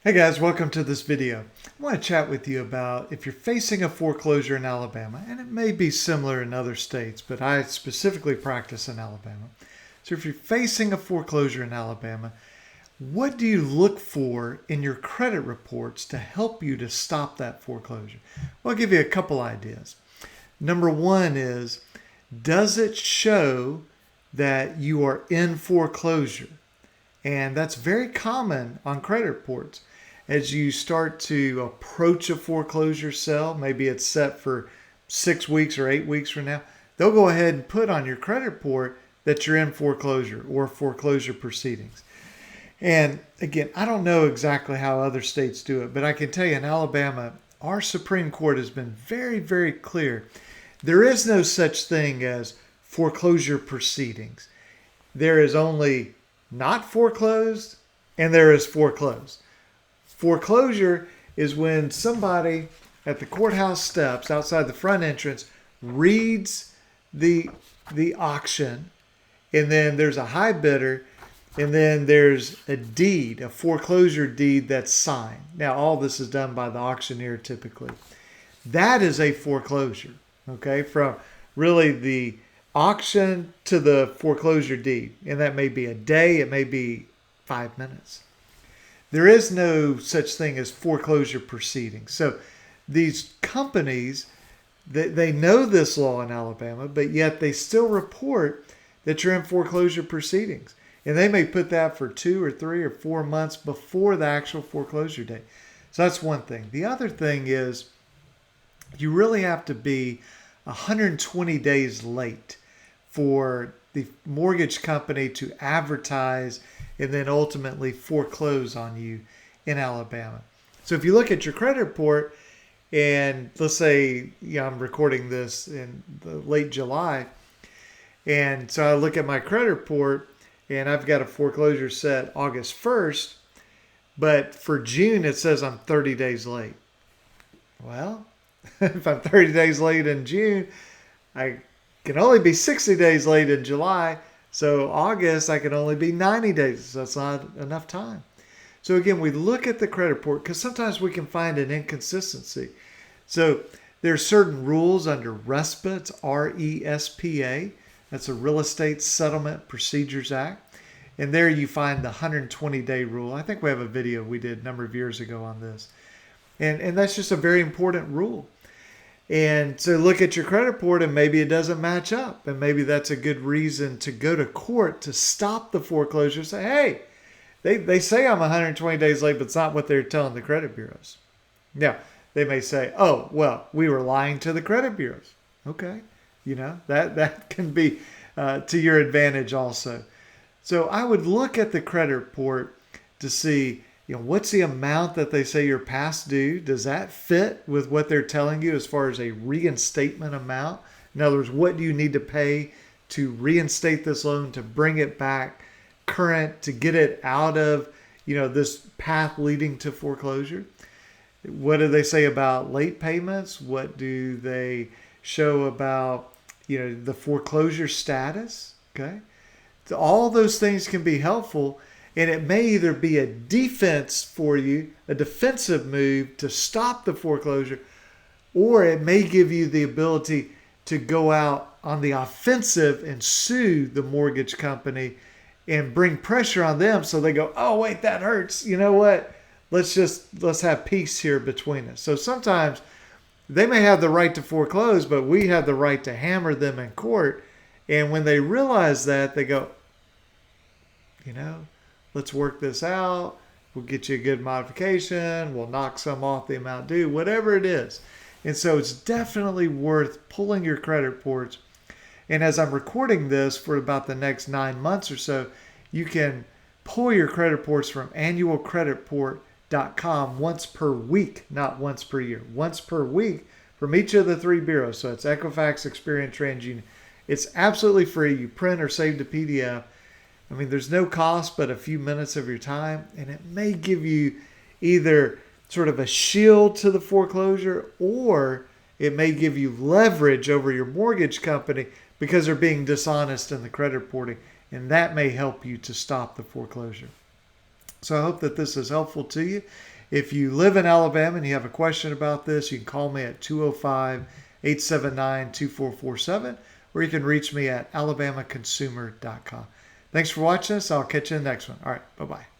Hey guys, welcome to this video. I want to chat with you about if you're facing a foreclosure in Alabama, and it may be similar in other states, but I specifically practice in Alabama. So if you're facing a foreclosure in Alabama, what do you look for in your credit reports to help you to stop that foreclosure? Well, I'll give you a couple ideas. Number one is, does it show that you are in foreclosure? And that's very common on credit reports. As you start to approach a foreclosure sale, maybe it's set for 6 weeks or 8 weeks from now, they'll go ahead and put on your credit report that you're in foreclosure or foreclosure proceedings. And again, I don't know exactly how other states do it, but I can tell you in Alabama, our Supreme Court has been very, very clear. There is no such thing as foreclosure proceedings. There is only not foreclosed and there is foreclosed. Foreclosure is when somebody at the courthouse steps outside the front entrance reads the auction, and then there's a high bidder, and then there's a deed, a foreclosure deed that's signed. Now, all this is done by the auctioneer typically. That is a foreclosure, okay, from really the auction to the foreclosure deed. And that may be a day, it may be 5 minutes. There is no such thing as foreclosure proceedings. So these companies, they know this law in Alabama, but yet they still report that you're in foreclosure proceedings. And they may put that for 2 or 3 or 4 months before the actual foreclosure date. So that's one thing. The other thing is you really have to be 120 days late for the mortgage company to advertise and then ultimately foreclose on you in Alabama. So if you look at your credit report, and let's say I'm recording this in the late July, and so I look at my credit report and I've got a foreclosure set August 1st, but for June it says I'm 30 days late. Well, if I'm 30 days late in June, I can only be 60 days late in July. So August, I can only be 90 days. So that's not enough time. So again, we look at the credit report because sometimes we can find an inconsistency. So there are certain rules under RESPA. It's RESPA. That's a Real Estate Settlement Procedures Act. And there you find the 120-day rule. I think we have a video we did a number of years ago on this. And that's just a very important rule. And so look at your credit report and maybe it doesn't match up. And maybe that's a good reason to go to court to stop the foreclosure. Say, hey, they say I'm 120 days late, but it's not what they're telling the credit bureaus. Now, they may say, oh, well, we were lying to the credit bureaus. Okay. That can be to your advantage also. So I would look at the credit report to see, what's the amount that they say you're past due? Does that fit with what they're telling you as far as a reinstatement amount? In other words, what do you need to pay to reinstate this loan, to bring it back current, to get it out of, this path leading to foreclosure? What do they say about late payments? What do they show about, the foreclosure status? Okay. So all those things can be helpful. And it may either be a defense for you, a defensive move to stop the foreclosure, or it may give you the ability to go out on the offensive and sue the mortgage company and bring pressure on them so they go, oh, wait, that hurts. You know what? Let's have peace here between us. So sometimes they may have the right to foreclose, but we have the right to hammer them in court. And when they realize that, they go, let's work this out. We'll get you a good modification. We'll knock some off the amount due, whatever it is. And so it's definitely worth pulling your credit reports. And as I'm recording this for about the next 9 months or so, you can pull your credit reports from annualcreditreport.com once per week, not once per year. Once per week from each of the 3 bureaus. So it's Equifax, Experian, TransUnion. It's absolutely free. You print or save the PDF. I mean, there's no cost but a few minutes of your time, and it may give you either sort of a shield to the foreclosure, or it may give you leverage over your mortgage company because they're being dishonest in the credit reporting, and that may help you to stop the foreclosure. So I hope that this is helpful to you. If you live in Alabama and you have a question about this, you can call me at 205-879-2447, or you can reach me at alabamaconsumer.com. Thanks for watching this. I'll catch you in the next one. All right. Bye-bye.